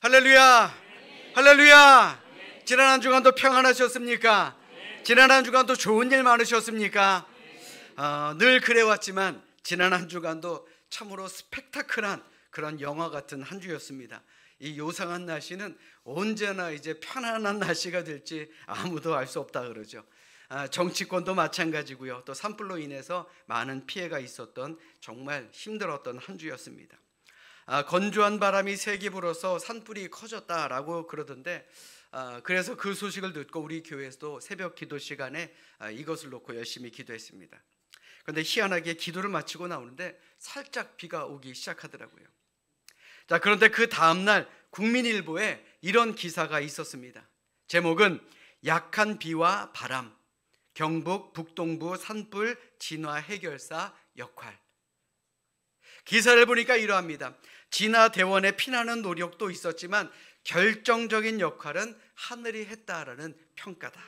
할렐루야, 할렐루야. 지난 한 주간도 평안하셨습니까? 지난 한 주간도 좋은 일 많으셨습니까? 늘 그래왔지만 지난 한 주간도 참으로 스펙타클한 그런 영화 같은 한 주였습니다. 이 요상한 날씨는 언제나 이제 편안한 날씨가 될지 아무도 알 수 없다 그러죠. 정치권도 마찬가지고요. 또 산불로 인해서 많은 피해가 있었던 정말 힘들었던 한 주였습니다. 건조한 바람이 세게 불어서 산불이 커졌다라고 그러던데, 그래서 그 소식을 듣고 우리 교회에서도 새벽 기도 시간에 이것을 놓고 열심히 기도했습니다. 그런데 희한하게 기도를 마치고 나오는데 살짝 비가 오기 시작하더라고요. 자, 그런데 그 다음날 국민일보에 이런 기사가 있었습니다. 제목은 약한 비와 바람, 경북 북동부 산불 진화 해결사 역할. 기사를 보니까 이러합니다. 진화 대원의 피나는 노력도 있었지만 결정적인 역할은 하늘이 했다라는 평가다.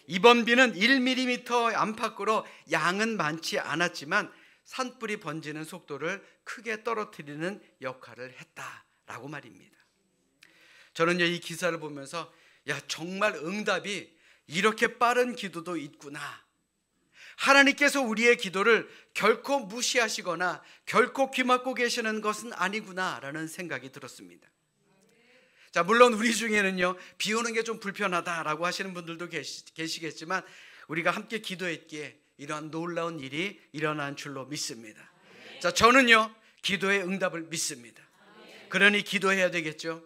이번 비는 1mm 안팎으로 양은 많지 않았지만 산불이 번지는 속도를 크게 떨어뜨리는 역할을 했다라고 말입니다. 저는요, 이 기사를 보면서 정말 응답이 이렇게 빠른 기도도 있구나. 하나님께서 우리의 기도를 결코 무시하시거나 결코 귀막고 계시는 것은 아니구나라는 생각이 들었습니다. 자, 물론 우리 중에는요, 비 오는 게 좀 불편하다라고 하시는 분들도 계시겠지만 우리가 함께 기도했기에 이러한 놀라운 일이 일어난 줄로 믿습니다. 자, 저는요, 기도의 응답을 믿습니다. 그러니 기도해야 되겠죠.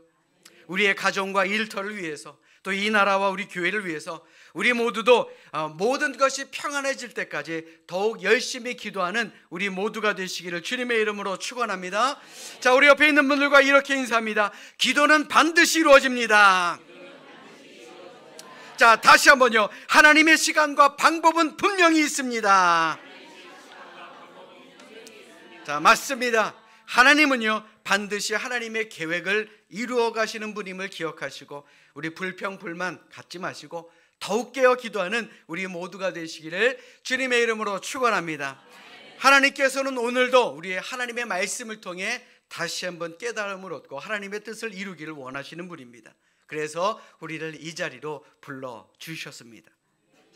우리의 가정과 일터를 위해서, 또 이 나라와 우리 교회를 위해서 우리 모두도 모든 것이 평안해질 때까지 더욱 열심히 기도하는 우리 모두가 되시기를 주님의 이름으로 축원합니다. 자, 우리 옆에 있는 분들과 이렇게 인사합니다. 기도는 반드시 이루어집니다. 자, 다시 한번요. 하나님의 시간과 방법은 분명히 있습니다. 자, 맞습니다. 하나님은요, 반드시 하나님의 계획을 이루어 가시는 분임을 기억하시고 우리 불평 불만 갖지 마시고 더욱 깨어 기도하는 우리 모두가 되시기를 주님의 이름으로 축원합니다. 하나님께서는 오늘도 우리의 하나님의 말씀을 통해 다시 한번 깨달음을 얻고 하나님의 뜻을 이루기를 원하시는 분입니다. 그래서 우리를 이 자리로 불러주셨습니다.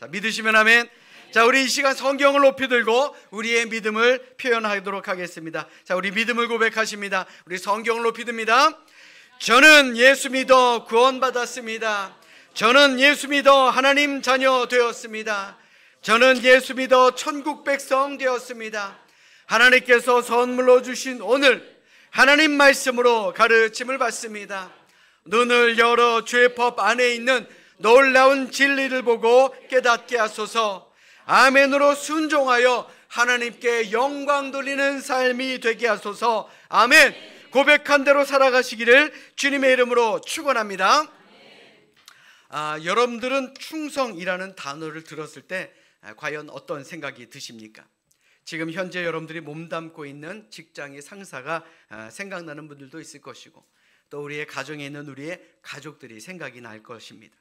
자, 믿으시면 아멘. 자, 우리 이 시간 성경을 높이 들고 우리의 믿음을 표현하도록 하겠습니다. 자, 우리 믿음을 고백하십니다. 우리 성경을 높이 듭니다. 저는 예수 믿어 구원받았습니다. 저는 예수 믿어 하나님 자녀 되었습니다. 저는 예수 믿어 천국 백성 되었습니다. 하나님께서 선물로 주신 오늘 하나님 말씀으로 가르침을 받습니다. 눈을 열어 죄법 안에 있는 놀라운 진리를 보고 깨닫게 하소서. 아멘으로 순종하여 하나님께 영광 돌리는 삶이 되게 하소서. 아멘. 고백한 대로 살아가시기를 주님의 이름으로 축원합니다. 여러분들은 충성이라는 단어를 들었을 때 과연 어떤 생각이 드십니까? 지금 현재 여러분들이 몸담고 있는 직장의 상사가 생각나는 분들도 있을 것이고, 또 우리의 가정에 있는 우리의 가족들이 생각이 날 것입니다.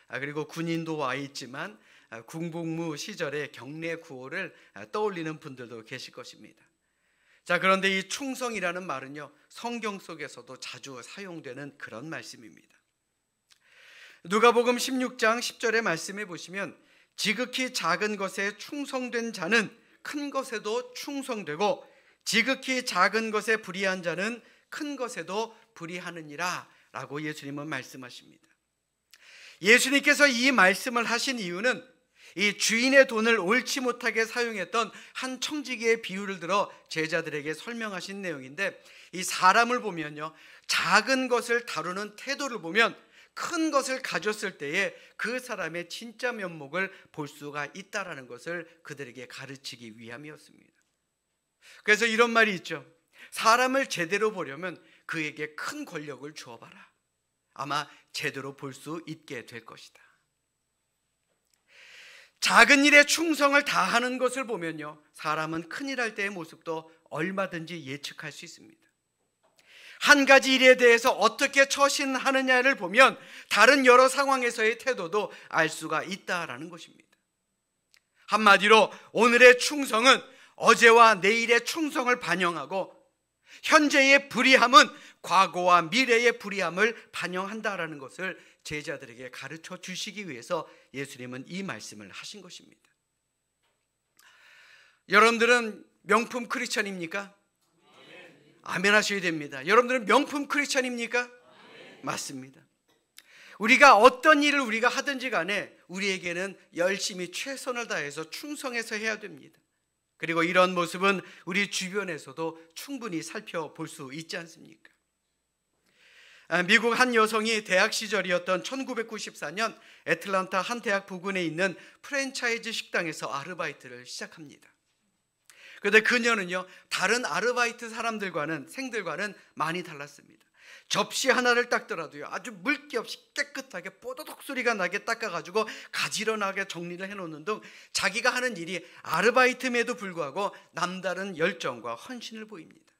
그리고 군인도 와 있지만 군복무 시절의 경례 구호를 떠올리는 분들도 계실 것입니다. 자, 그런데 이 충성이라는 말은요, 성경 속에서도 자주 사용되는 그런 말씀입니다. 누가복음 16장 10절의 말씀에 보시면 지극히 작은 것에 충성된 자는 큰 것에도 충성되고 지극히 작은 것에 불의한 자는 큰 것에도 불의하느니라 라고 예수님은 말씀하십니다. 예수님께서 이 말씀을 하신 이유는 이 주인의 돈을 옳지 못하게 사용했던 한 청지기의 비유를 들어 제자들에게 설명하신 내용인데, 이 사람을 보면요, 작은 것을 다루는 태도를 보면 큰 것을 가졌을 때에 그 사람의 진짜 면목을 볼 수가 있다라는 것을 그들에게 가르치기 위함이었습니다. 그래서 이런 말이 있죠. 사람을 제대로 보려면 그에게 큰 권력을 주어봐라. 아마 제대로 볼 수 있게 될 것이다. 작은 일에 충성을 다하는 것을 보면요, 사람은 큰일 할 때의 모습도 얼마든지 예측할 수 있습니다. 한 가지 일에 대해서 어떻게 처신하느냐를 보면 다른 여러 상황에서의 태도도 알 수가 있다라는 것입니다. 한마디로 오늘의 충성은 어제와 내일의 충성을 반영하고 현재의 불의함은 과거와 미래의 불의함을 반영한다라는 것을 제자들에게 가르쳐 주시기 위해서 예수님은 이 말씀을 하신 것입니다. 여러분들은 명품 크리스천입니까? 아멘 하셔야 됩니다. 여러분들은 명품 크리스천입니까? 맞습니다. 우리가 어떤 일을 우리가 하든지 간에 우리에게는 열심히 최선을 다해서 충성해서 해야 됩니다. 그리고 이런 모습은 우리 주변에서도 충분히 살펴볼 수 있지 않습니까? 미국 한 여성이 대학 시절이었던 1994년 애틀랜타 한 대학 부근에 있는 프랜차이즈 식당에서 아르바이트를 시작합니다. 그런데 그녀는요, 다른 아르바이트 생들과는 많이 달랐습니다. 접시 하나를 닦더라도요, 아주 물기 없이 깨끗하게 뽀도독 소리가 나게 닦아가지고 가지런하게 정리를 해놓는 등 자기가 하는 일이 아르바이트임에도 불구하고 남다른 열정과 헌신을 보입니다.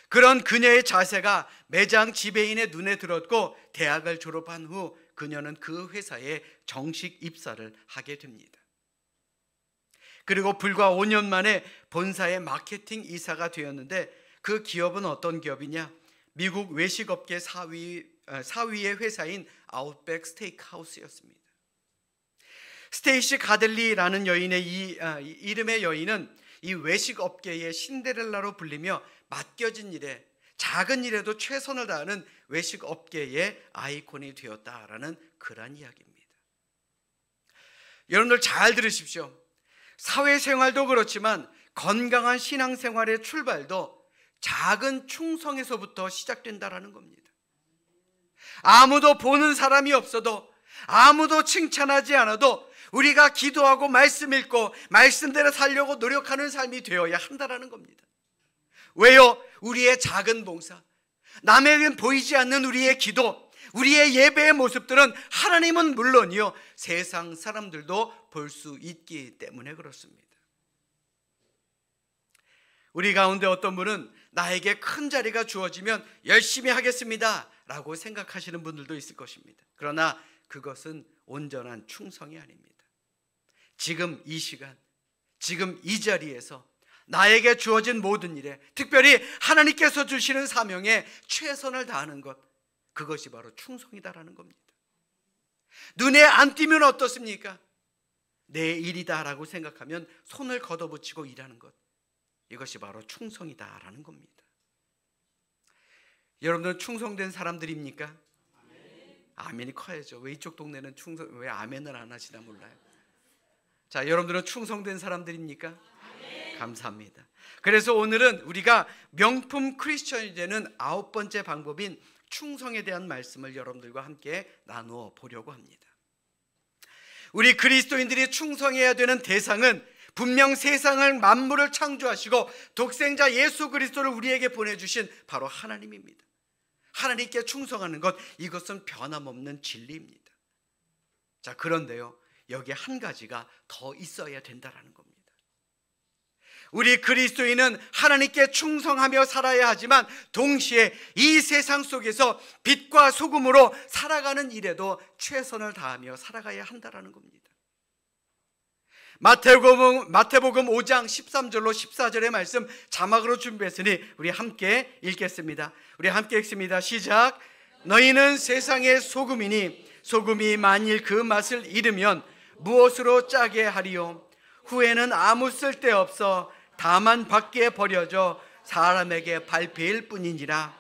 그런 그녀의 자세가 매장 지배인의 눈에 들었고 대학을 졸업한 후 그녀는 그 회사에 정식 입사를 하게 됩니다. 그리고 불과 5년 만에 본사의 마케팅 이사가 되었는데 그 기업은 어떤 기업이냐? 미국 외식업계 4위의 회사인 아웃백 스테이크하우스였습니다. 스테이시 가델리라는 여인의 이름의 여인은 이 외식업계의 신데렐라로 불리며 맡겨진 일에 작은 일에도 최선을 다하는 외식업계의 아이콘이 되었다라는 그런 이야기입니다. 여러분들 잘 들으십시오. 사회생활도 그렇지만 건강한 신앙생활의 출발도 작은 충성에서부터 시작된다라는 겁니다. 아무도 보는 사람이 없어도, 아무도 칭찬하지 않아도 우리가 기도하고 말씀 읽고 말씀대로 살려고 노력하는 삶이 되어야 한다라는 겁니다. 왜요? 우리의 작은 봉사, 남에겐 보이지 않는 우리의 기도, 우리의 예배의 모습들은 하나님은 물론이요, 세상 사람들도 볼 수 있기 때문에 그렇습니다. 우리 가운데 어떤 분은 나에게 큰 자리가 주어지면 열심히 하겠습니다 라고 생각하시는 분들도 있을 것입니다. 그러나 그것은 온전한 충성이 아닙니다. 지금 이 시간, 지금 이 자리에서 나에게 주어진 모든 일에, 특별히 하나님께서 주시는 사명에 최선을 다하는 것, 그것이 바로 충성이다라는 겁니다. 눈에 안 띄면 어떻습니까? 내 일이다라고 생각하면 손을 걷어붙이고 일하는 것, 이것이 바로 충성이다라는 겁니다. 여러분들은 충성된 사람들입니까? 아멘이 커야죠. 왜 이쪽 동네는 왜 아멘을 안 하시나 몰라요. 자, 여러분들은 충성된 사람들입니까? 감사합니다. 그래서 오늘은 우리가 명품 크리스천이 되는 9번째 방법인 충성에 대한 말씀을 여러분들과 함께 나누어 보려고 합니다. 우리 그리스도인들이 충성해야 되는 대상은 분명 세상을 만물을 창조하시고 독생자 예수 그리스도를 우리에게 보내주신 바로 하나님입니다. 하나님께 충성하는 것, 이것은 변함없는 진리입니다. 자, 그런데요, 여기 한 가지가 더 있어야 된다는 겁니다. 우리 그리스도인은 하나님께 충성하며 살아야 하지만 동시에 이 세상 속에서 빛과 소금으로 살아가는 일에도 최선을 다하며 살아가야 한다는 겁니다. 마태복음 5장 13절로 14절의 말씀 자막으로 준비했으니 우리 함께 읽겠습니다. 우리 함께 읽습니다. 시작. 너희는 세상의 소금이니 소금이 만일 그 맛을 잃으면 무엇으로 짜게 하리요? 후에는 아무 쓸데없어 다만 밖에 버려져 사람에게 밟힐 뿐이니라.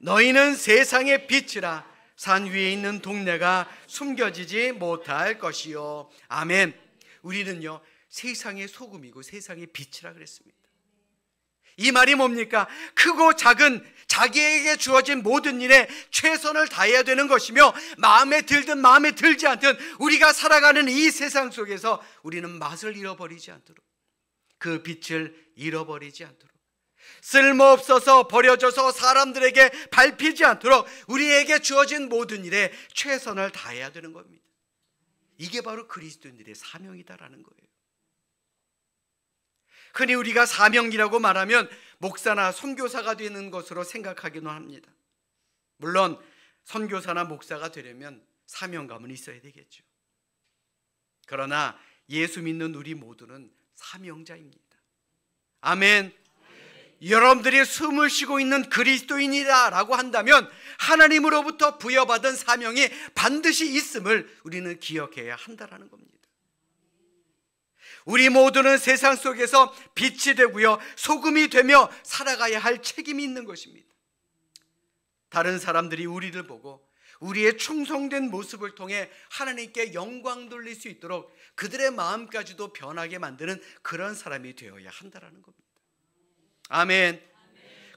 너희는 세상의 빛이라. 산 위에 있는 동네가 숨겨지지 못할 것이요. 아멘. 우리는요, 세상의 소금이고 세상의 빛이라 그랬습니다. 이 말이 뭡니까? 크고 작은 자기에게 주어진 모든 일에 최선을 다해야 되는 것이며, 마음에 들든 마음에 들지 않든 우리가 살아가는 이 세상 속에서 우리는 맛을 잃어버리지 않도록, 그 빛을 잃어버리지 않도록, 쓸모없어서 버려져서 사람들에게 밟히지 않도록 우리에게 주어진 모든 일에 최선을 다해야 되는 겁니다. 이게 바로 그리스도인들의 사명이다라는 거예요. 흔히 우리가 사명이라고 말하면 목사나 선교사가 되는 것으로 생각하기도 합니다. 물론 선교사나 목사가 되려면 사명감은 있어야 되겠죠. 그러나 예수 믿는 우리 모두는 사명자입니다. 아멘. 여러분들이 숨을 쉬고 있는 그리스도인이다라고 한다면 하나님으로부터 부여받은 사명이 반드시 있음을 우리는 기억해야 한다라는 겁니다. 우리 모두는 세상 속에서 빛이 되고요, 소금이 되며 살아가야 할 책임이 있는 것입니다. 다른 사람들이 우리를 보고 우리의 충성된 모습을 통해 하나님께 영광 돌릴 수 있도록 그들의 마음까지도 변하게 만드는 그런 사람이 되어야 한다는 겁니다. 아멘.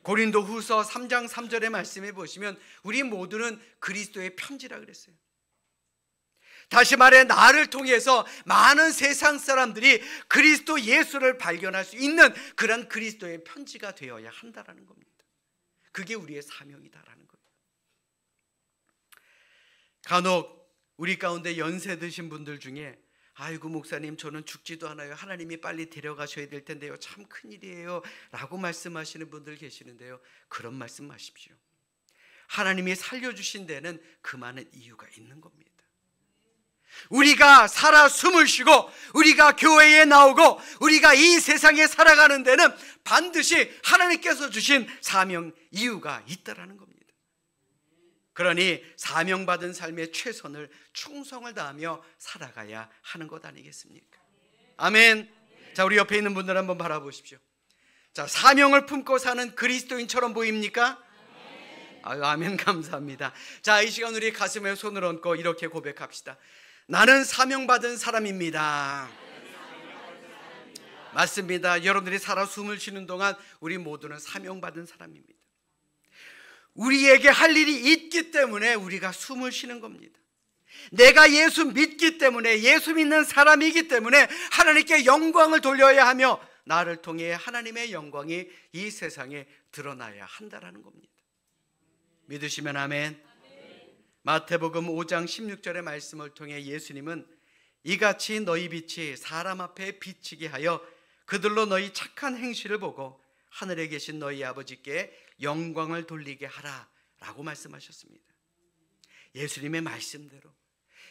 고린도 후서 3장 3절의 말씀에 보시면 우리 모두는 그리스도의 편지라 그랬어요. 다시 말해 나를 통해서 많은 세상 사람들이 그리스도 예수를 발견할 수 있는 그런 그리스도의 편지가 되어야 한다는 겁니다. 그게 우리의 사명이다라는 거예요. 간혹 우리 가운데 연세 드신 분들 중에 아이고 목사님 저는 죽지도 않아요, 하나님이 빨리 데려가셔야 될 텐데요, 참 큰일이에요 라고 말씀하시는 분들 계시는데요, 그런 말씀 마십시오. 하나님이 살려주신 데는 그 많은 이유가 있는 겁니다. 우리가 살아 숨을 쉬고 우리가 교회에 나오고 우리가 이 세상에 살아가는 데는 반드시 하나님께서 주신 사명 이유가 있다라는 겁니다. 그러니 사명받은 삶의 최선을 충성을 다하며 살아가야 하는 것 아니겠습니까? 아멘. 자, 우리 옆에 있는 분들 한번 바라보십시오. 자, 사명을 품고 사는 그리스도인처럼 보입니까? 아유, 아멘. 감사합니다. 자, 이 시간 우리 가슴에 손을 얹고 이렇게 고백합시다. 나는 사명받은 사람입니다. 맞습니다. 여러분들이 살아 숨을 쉬는 동안 우리 모두는 사명받은 사람입니다. 우리에게 할 일이 있기 때문에 우리가 숨을 쉬는 겁니다. 내가 예수 믿기 때문에, 예수 믿는 사람이기 때문에 하나님께 영광을 돌려야 하며 나를 통해 하나님의 영광이 이 세상에 드러나야 한다는 겁니다. 믿으시면 아멘. 마태복음 5장 16절의 말씀을 통해 예수님은 이같이 너희 빛이 사람 앞에 비치게 하여 그들로 너희 착한 행실을 보고 하늘에 계신 너희 아버지께 영광을 돌리게 하라 라고 말씀하셨습니다. 예수님의 말씀대로,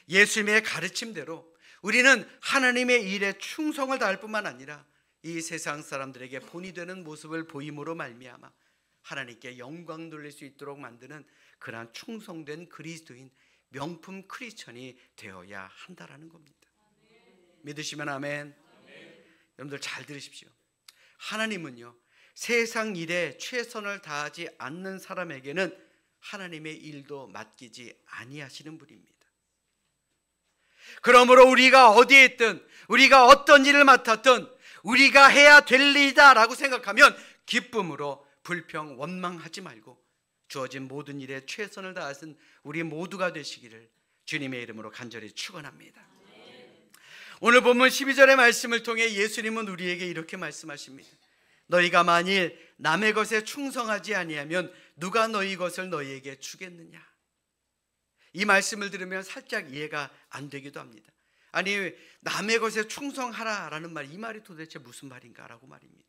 예수님의 가르침대로 우리는 하나님의 일에 충성을 다할 뿐만 아니라 이 세상 사람들에게 본이 되는 모습을 보임으로 말미암아 하나님께 영광 돌릴 수 있도록 만드는 그러한 충성된 그리스도인, 명품 크리스천이 되어야 한다라는 겁니다. 믿으시면 아멘. 여러분들 잘 들으십시오. 하나님은요, 세상 일에 최선을 다하지 않는 사람에게는 하나님의 일도 맡기지 아니하시는 분입니다. 그러므로 우리가 어디에 있든, 우리가 어떤 일을 맡았든 우리가 해야 될 일이다 라고 생각하면 기쁨으로 불평, 원망하지 말고 주어진 모든 일에 최선을 다하신 우리 모두가 되시기를 주님의 이름으로 간절히 축원합니다. 오늘 본문 12절의 말씀을 통해 예수님은 우리에게 이렇게 말씀하십니다. 너희가 만일 남의 것에 충성하지 아니하면 누가 너희 것을 너희에게 주겠느냐. 이 말씀을 들으면 살짝 이해가 안 되기도 합니다. 아니, 남의 것에 충성하라라는 말, 이 말이 도대체 무슨 말인가라고 말입니다.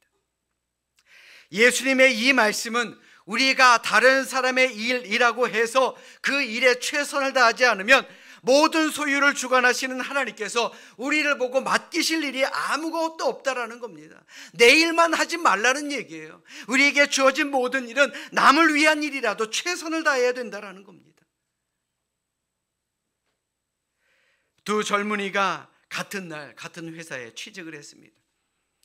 예수님의 이 말씀은 우리가 다른 사람의 일이라고 해서 그 일에 최선을 다하지 않으면 모든 소유를 주관하시는 하나님께서 우리를 보고 맡기실 일이 아무것도 없다라는 겁니다. 내 일만 하지 말라는 얘기예요. 우리에게 주어진 모든 일은 남을 위한 일이라도 최선을 다해야 된다라는 겁니다. 두 젊은이가 같은 날 같은 회사에 취직을 했습니다.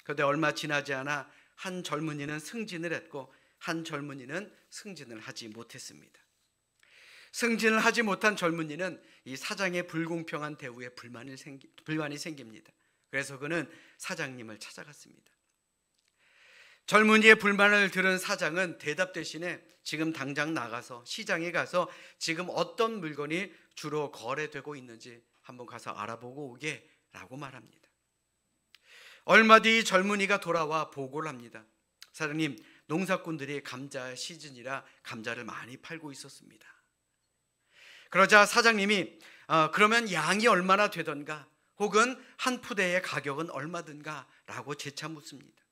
그런데 얼마 지나지 않아 한 젊은이는 승진을 했고 한 젊은이는 승진을 하지 못했습니다. 승진을 하지 못한 젊은이는 이 사장의 불공평한 대우에 불만이 생깁니다. 그래서 그는 사장님을 찾아갔습니다. 젊은이의 불만을 들은 사장은 대답 대신에 지금 당장 나가서 시장에 가서 지금 어떤 물건이 주로 거래되고 있는지 한번 가서 알아보고 오게 라고 말합니다. 얼마 뒤 젊은이가 돌아와 보고를 합니다. 사장님, 농사꾼들이 감자 시즌이라 감자를 많이 팔고 있었습니다. 그러자 사장님이 그러면 양이 얼마나 되던가, 혹은 한 푸대의 가격은 얼마든가 라고 재차 묻습니다.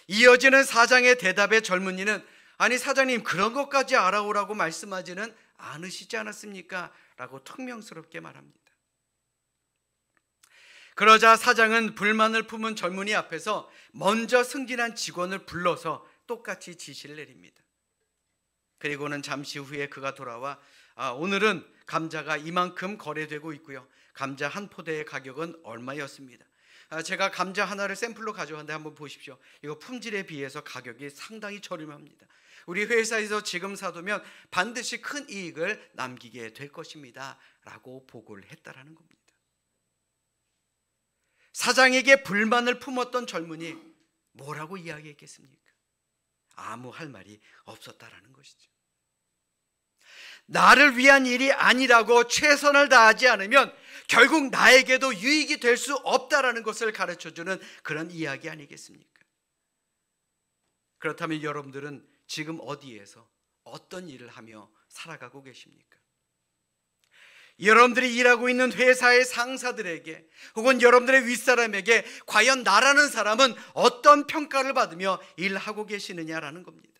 이어지는 사장의 대답에 젊은이는 아니 사장님, 그런 것까지 알아오라고 말씀하지는 않으시지 않았습니까? 라고 퉁명스럽게 말합니다. 그러자 사장은 불만을 품은 젊은이 앞에서 먼저 승진한 직원을 불러서 똑같이 지시를 내립니다. 그리고는 잠시 후에 그가 돌아와 오늘은 감자가 이만큼 거래되고 있고요. 감자 한 포대의 가격은 얼마였습니다. 제가 감자 하나를 샘플로 가져왔는데 한번 보십시오. 이거 품질에 비해서 가격이 상당히 저렴합니다. 우리 회사에서 지금 사두면 반드시 큰 이익을 남기게 될 것입니다 라고 보고를 했다라는 겁니다. 사장에게 불만을 품었던 젊은이 뭐라고 이야기했겠습니까? 아무 할 말이 없었다라는 것이죠. 나를 위한 일이 아니라고 최선을 다하지 않으면 결국 나에게도 유익이 될 수 없다라는 것을 가르쳐주는 그런 이야기 아니겠습니까? 그렇다면 여러분들은 지금 어디에서 어떤 일을 하며 살아가고 계십니까? 여러분들이 일하고 있는 회사의 상사들에게 혹은 여러분들의 윗사람에게 과연 나라는 사람은 어떤 평가를 받으며 일하고 계시느냐라는 겁니다.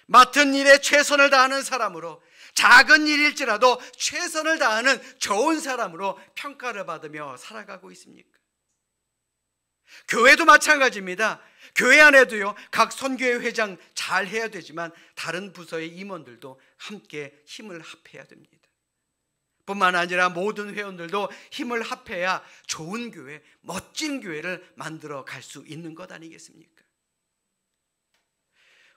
맡은 일에 최선을 다하는 사람으로, 작은 일일지라도 최선을 다하는 좋은 사람으로 평가를 받으며 살아가고 있습니까? 교회도 마찬가지입니다. 교회 안에도요, 각 선교회 회장 잘 해야 되지만 다른 부서의 임원들도 함께 힘을 합해야 됩니다. 뿐만 아니라 모든 회원들도 힘을 합해야 좋은 교회, 멋진 교회를 만들어 갈 수 있는 것 아니겠습니까?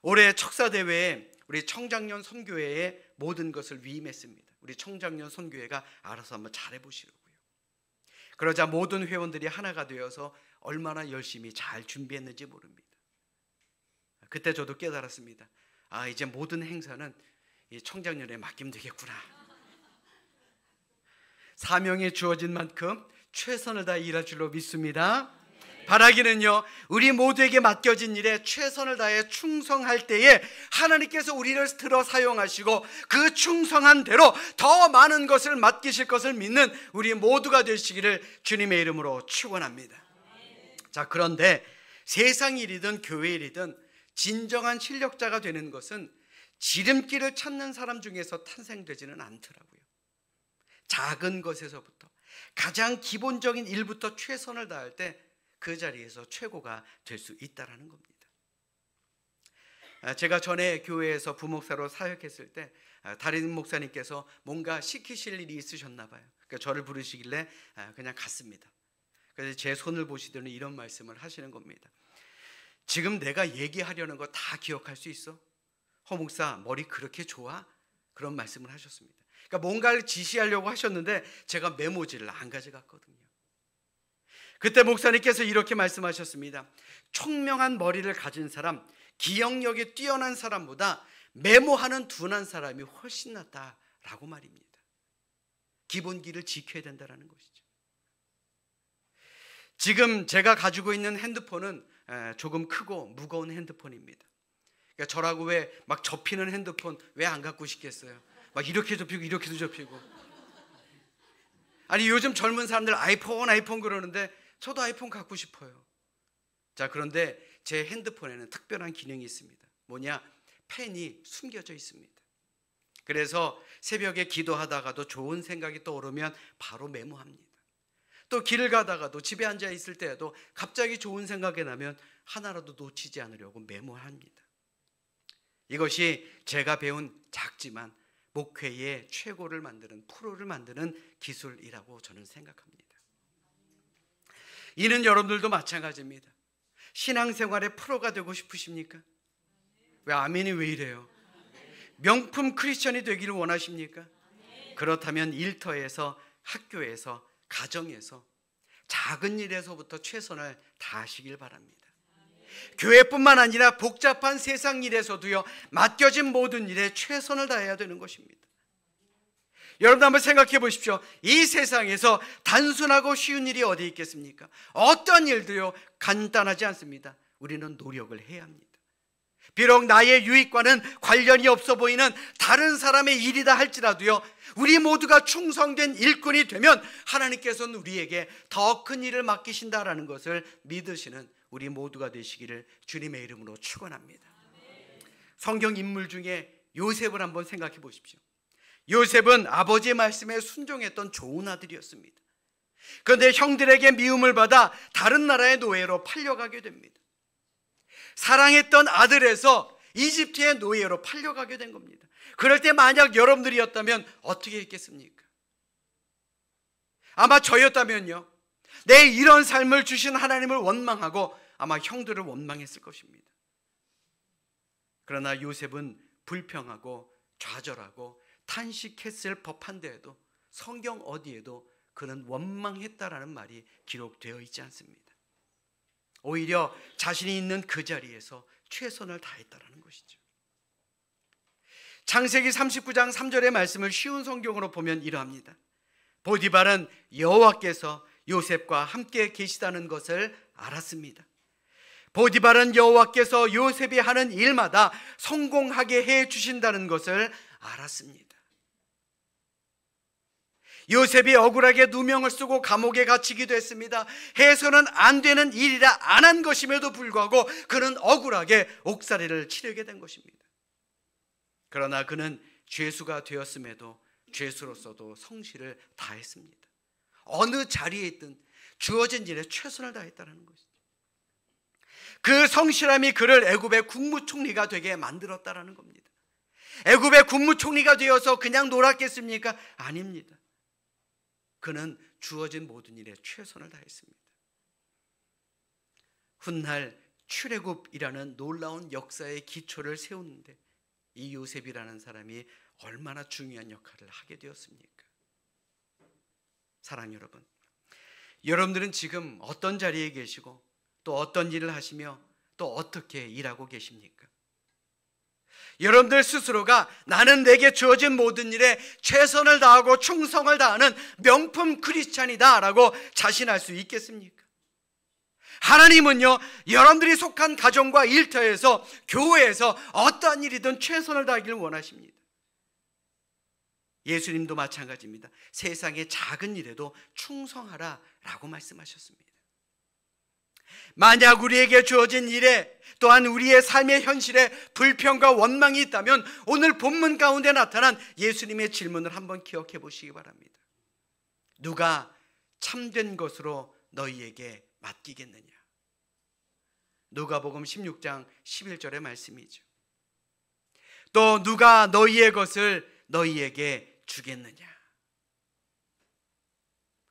올해 척사대회에 우리 청장년 선교회의 모든 것을 위임했습니다. 우리 청장년 선교회가 알아서 한번 잘해보시라고요. 그러자 모든 회원들이 하나가 되어서 얼마나 열심히 잘 준비했는지 모릅니다. 그때 저도 깨달았습니다. 이제 모든 행사는 이 청장년에 맡기면 되겠구나. 사명이 주어진 만큼 최선을 다해 일할 줄로 믿습니다. 바라기는요, 우리 모두에게 맡겨진 일에 최선을 다해 충성할 때에 하나님께서 우리를 들어 사용하시고 그 충성한 대로 더 많은 것을 맡기실 것을 믿는 우리 모두가 되시기를 주님의 이름으로 축원합니다. 자, 그런데 세상 일이든 교회 일이든 진정한 실력자가 되는 것은 지름길을 찾는 사람 중에서 탄생되지는 않더라고요. 작은 것에서부터 가장 기본적인 일부터 최선을 다할 때 그 자리에서 최고가 될 수 있다는 겁니다. 제가 전에 교회에서 부목사로 사역했을 때 다른 목사님께서 뭔가 시키실 일이 있으셨나 봐요. 그러니까 저를 부르시길래 그냥 갔습니다. 그래서 제 손을 보시더니 이런 말씀을 하시는 겁니다. 지금 내가 얘기하려는 거 다 기억할 수 있어? 허 목사 머리 그렇게 좋아? 그런 말씀을 하셨습니다. 그러니까 뭔가를 지시하려고 하셨는데 제가 메모지를 안 가져갔거든요. 그때 목사님께서 이렇게 말씀하셨습니다. 총명한 머리를 가진 사람, 기억력이 뛰어난 사람보다 메모하는 둔한 사람이 훨씬 낫다라고 말입니다. 기본기를 지켜야 된다는 것이죠. 지금 제가 가지고 있는 핸드폰은 조금 크고 무거운 핸드폰입니다. 그러니까 저라고 왜 막 접히는 핸드폰 왜 안 갖고 싶겠어요? 막 이렇게 접히고 이렇게도 접히고. 아니 요즘 젊은 사람들 아이폰 그러는데 저도 아이폰 갖고 싶어요. 자, 그런데 제 핸드폰에는 특별한 기능이 있습니다. 뭐냐? 펜이 숨겨져 있습니다. 그래서 새벽에 기도하다가도 좋은 생각이 떠오르면 바로 메모합니다. 또 길을 가다가도 집에 앉아 있을 때에도 갑자기 좋은 생각이 나면 하나라도 놓치지 않으려고 메모합니다. 이것이 제가 배운 작지만 목회의 최고를 만드는, 프로를 만드는 기술이라고 저는 생각합니다. 이는 여러분들도 마찬가지입니다. 신앙생활의 프로가 되고 싶으십니까? 왜 아멘이 왜 이래요? 명품 크리스천이 되기를 원하십니까? 그렇다면 일터에서, 학교에서, 가정에서, 작은 일에서부터 최선을 다하시길 바랍니다. 교회뿐만 아니라 복잡한 세상 일에서도요, 맡겨진 모든 일에 최선을 다해야 되는 것입니다. 여러분 한번 생각해 보십시오. 이 세상에서 단순하고 쉬운 일이 어디 있겠습니까? 어떤 일도요 간단하지 않습니다. 우리는 노력을 해야 합니다. 비록 나의 유익과는 관련이 없어 보이는 다른 사람의 일이다 할지라도요, 우리 모두가 충성된 일꾼이 되면 하나님께서는 우리에게 더 큰 일을 맡기신다라는 것을 믿으시는 우리 모두가 되시기를 주님의 이름으로 축원합니다. 성경 인물 중에 요셉을 한번 생각해 보십시오. 요셉은 아버지의 말씀에 순종했던 좋은 아들이었습니다. 그런데 형들에게 미움을 받아 다른 나라의 노예로 팔려가게 됩니다. 사랑했던 아들에서 이집트의 노예로 팔려가게 된 겁니다. 그럴 때 만약 여러분들이었다면 어떻게 했겠습니까? 아마 저였다면요, 내 이런 삶을 주신 하나님을 원망하고 아마 형들을 원망했을 것입니다. 그러나 요셉은 불평하고 좌절하고 탄식했을 법한데에도 성경 어디에도 그는 원망했다라는 말이 기록되어 있지 않습니다. 오히려 자신이 있는 그 자리에서 최선을 다했다라는 것이죠. 창세기 39장 3절의 말씀을 쉬운 성경으로 보면 이러합니다. 보디발은 여호와께서 요셉과 함께 계시다는 것을 알았습니다. 보디발은 여호와께서 요셉이 하는 일마다 성공하게 해 주신다는 것을 알았습니다. 요셉이 억울하게 누명을 쓰고 감옥에 갇히기도 했습니다. 해서는 안 되는 일이라 안 한 것임에도 불구하고 그는 억울하게 옥살이를 치르게 된 것입니다. 그러나 그는 죄수가 되었음에도 죄수로서도 성실을 다했습니다. 어느 자리에 있든 주어진 일에 최선을 다했다는 것이죠. 그 성실함이 그를 애굽의 국무총리가 되게 만들었다는 겁니다. 애굽의 국무총리가 되어서 그냥 놀았겠습니까? 아닙니다. 그는 주어진 모든 일에 최선을 다했습니다. 훗날 출애굽이라는 놀라운 역사의 기초를 세우는데 이 요셉이라는 사람이 얼마나 중요한 역할을 하게 되었습니까? 사랑 여러분, 여러분들은 지금 어떤 자리에 계시고 또 어떤 일을 하시며 또 어떻게 일하고 계십니까? 여러분들 스스로가 나는 내게 주어진 모든 일에 최선을 다하고 충성을 다하는 명품 크리스찬이다 라고 자신할 수 있겠습니까? 하나님은요, 여러분들이 속한 가정과 일터에서 교회에서 어떠한 일이든 최선을 다하기를 원하십니다. 예수님도 마찬가지입니다. 세상의 작은 일에도 충성하라 라고 말씀하셨습니다. 만약 우리에게 주어진 일에 또한 우리의 삶의 현실에 불평과 원망이 있다면 오늘 본문 가운데 나타난 예수님의 질문을 한번 기억해 보시기 바랍니다. 누가 참된 것으로 너희에게 맡기겠느냐? 누가복음 16장 11절의 말씀이죠. 또 누가 너희의 것을 너희에게 주겠느냐?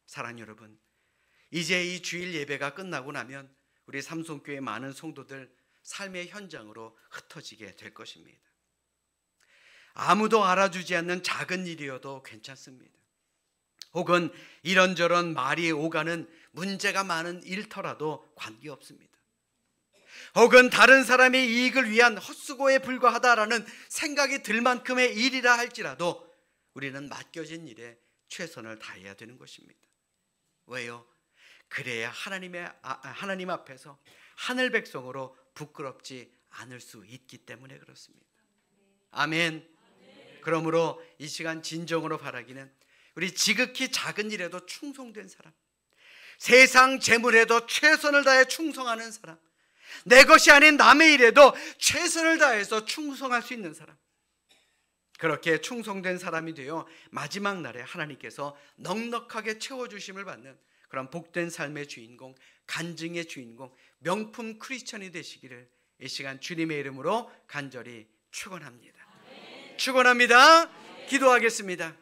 사랑 여러분, 이제 이 주일 예배가 끝나고 나면 우리 삼성교회 많은 성도들 삶의 현장으로 흩어지게 될 것입니다. 아무도 알아주지 않는 작은 일이어도 괜찮습니다. 혹은 이런저런 말이 오가는 문제가 많은 일터라도 관계없습니다. 혹은 다른 사람의 이익을 위한 헛수고에 불과하다라는 생각이 들 만큼의 일이라 할지라도 우리는 맡겨진 일에 최선을 다해야 되는 것입니다. 왜요? 그래야 하나님 앞에서 하늘 백성으로 부끄럽지 않을 수 있기 때문에 그렇습니다. 아멘. 그러므로 이 시간 진정으로 바라기는 우리 지극히 작은 일에도 충성된 사람, 세상 재물에도 최선을 다해 충성하는 사람, 내 것이 아닌 남의 일에도 최선을 다해서 충성할 수 있는 사람, 그렇게 충성된 사람이 되어 마지막 날에 하나님께서 넉넉하게 채워주심을 받는 그런 복된 삶의 주인공, 간증의 주인공, 명품 크리스천이 되시기를 이 시간 주님의 이름으로 간절히 축원합니다. 축원합니다. 기도하겠습니다.